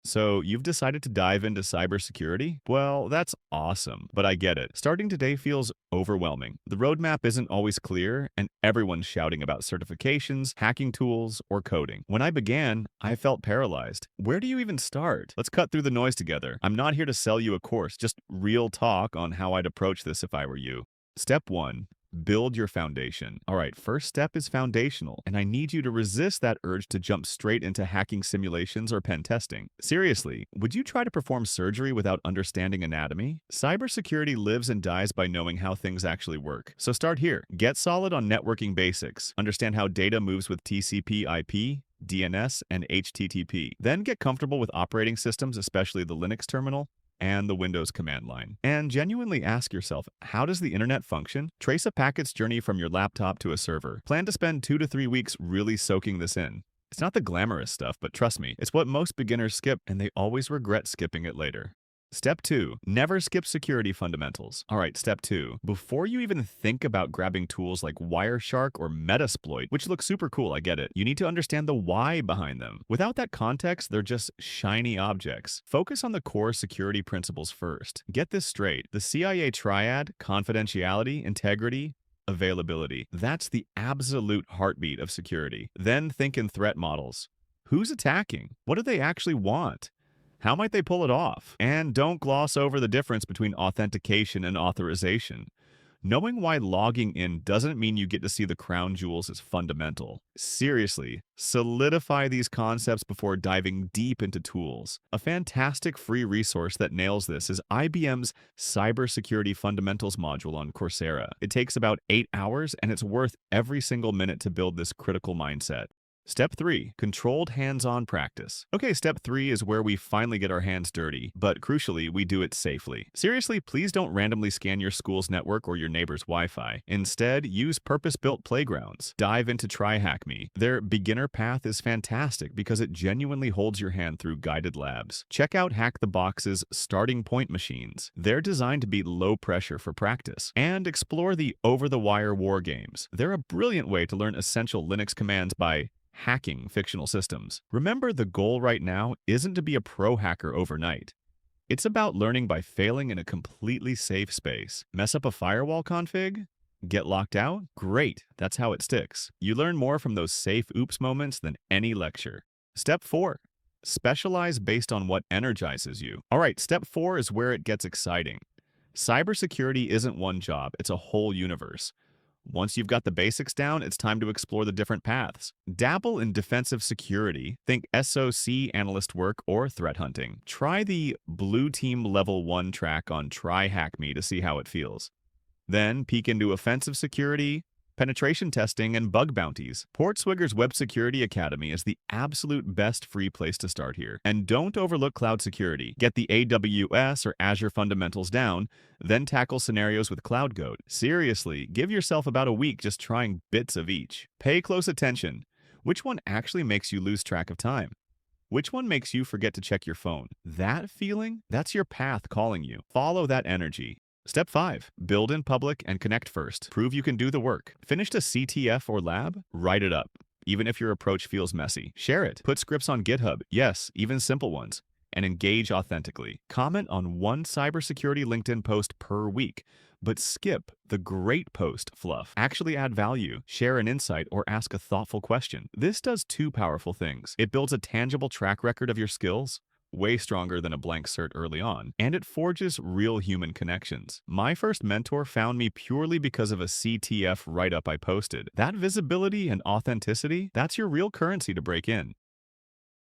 So, you've decided to dive into cybersecurity? Well, that's awesome, but I get it. Starting today feels overwhelming. The roadmap isn't always clear, and everyone's shouting about certifications, hacking tools, or coding. When I began, I felt paralyzed. Where do you even start? Let's cut through the noise together. I'm not here to sell you a course, just real talk on how I'd approach this if I were you. Step 1. Build your foundation. All right, first step is foundational, and I need you to resist that urge to jump straight into hacking simulations or pen testing. Seriously, would you try to perform surgery without understanding anatomy? Cybersecurity lives and dies by knowing how things actually work. So start here. Get solid on networking basics. Understand how data moves with TCP/IP, DNS, and HTTP. Then get comfortable with operating systems, especially the Linux terminal and the Windows command line. And genuinely ask yourself, how does the internet function? Trace a packet's journey from your laptop to a server. Plan to spend 2 to 3 weeks really soaking this in. It's not the glamorous stuff, but trust me, it's what most beginners skip, and they always regret skipping it later. Step 2. Never skip security fundamentals. All right, step 2. Before you even think about grabbing tools like Wireshark or Metasploit, which look super cool, I get it, you need to understand the why behind them. Without that context, they're just shiny objects. Focus on the core security principles first. Get this straight. The CIA triad, confidentiality, integrity, availability. That's the absolute heartbeat of security. Then think in threat models. Who's attacking? What do they actually want? How might they pull it off? And don't gloss over the difference between authentication and authorization. Knowing why logging in doesn't mean you get to see the crown jewels is fundamental. Seriously, solidify these concepts before diving deep into tools. A fantastic free resource that nails this is IBM's Cybersecurity Fundamentals module on Coursera. It takes about 8 hours, and it's worth every single minute to build this critical mindset. Step 3. Controlled hands-on practice. Okay, step 3 is where we finally get our hands dirty, but crucially, we do it safely. Seriously, please don't randomly scan your school's network or your neighbor's Wi-Fi. Instead, use purpose-built playgrounds. Dive into TryHackMe. Their beginner path is fantastic because it genuinely holds your hand through guided labs. Check out Hack the Box's starting point machines. They're designed to be low pressure for practice. And explore the over-the-wire war games. They're a brilliant way to learn essential Linux commands by hacking fictional systems. Remember, the goal right now isn't to be a pro hacker overnight. It's about learning by failing in a completely safe space. Mess up a firewall config? Get locked out? Great, that's how it sticks. You learn more from those safe oops moments than any lecture. Step 4. Specialize based on what energizes you. All right, step 4 is where it gets exciting. Cybersecurity isn't one job, it's a whole universe. Once you've got the basics down, it's time to explore the different paths. Dabble in defensive security, think SOC analyst work or threat hunting. Try the Blue Team Level 1 track on TryHackMe to see how it feels. Then peek into offensive security, penetration testing, and bug bounties. Portswigger's Web Security Academy is the absolute best free place to start here. And don't overlook cloud security. Get the AWS or Azure fundamentals down, then tackle scenarios with CloudGoat. Seriously, give yourself about a week just trying bits of each. Pay close attention. Which one actually makes you lose track of time? Which one makes you forget to check your phone? That feeling? That's your path calling you. Follow that energy. Step 5. Build in public and connect first. Prove you can do the work. Finished a CTF or lab? Write it up. Even if your approach feels messy. Share it. Put scripts on GitHub. Yes, even simple ones. And engage authentically. Comment on one cybersecurity LinkedIn post per week. But skip the great post fluff. Actually add value, share an insight, or ask a thoughtful question. This does 2 powerful things. It builds a tangible track record of your skills, way stronger than a blank cert early on, and it forges real human connections. My first mentor found me purely because of a CTF write-up I posted. That visibility and authenticity, that's your real currency to break in.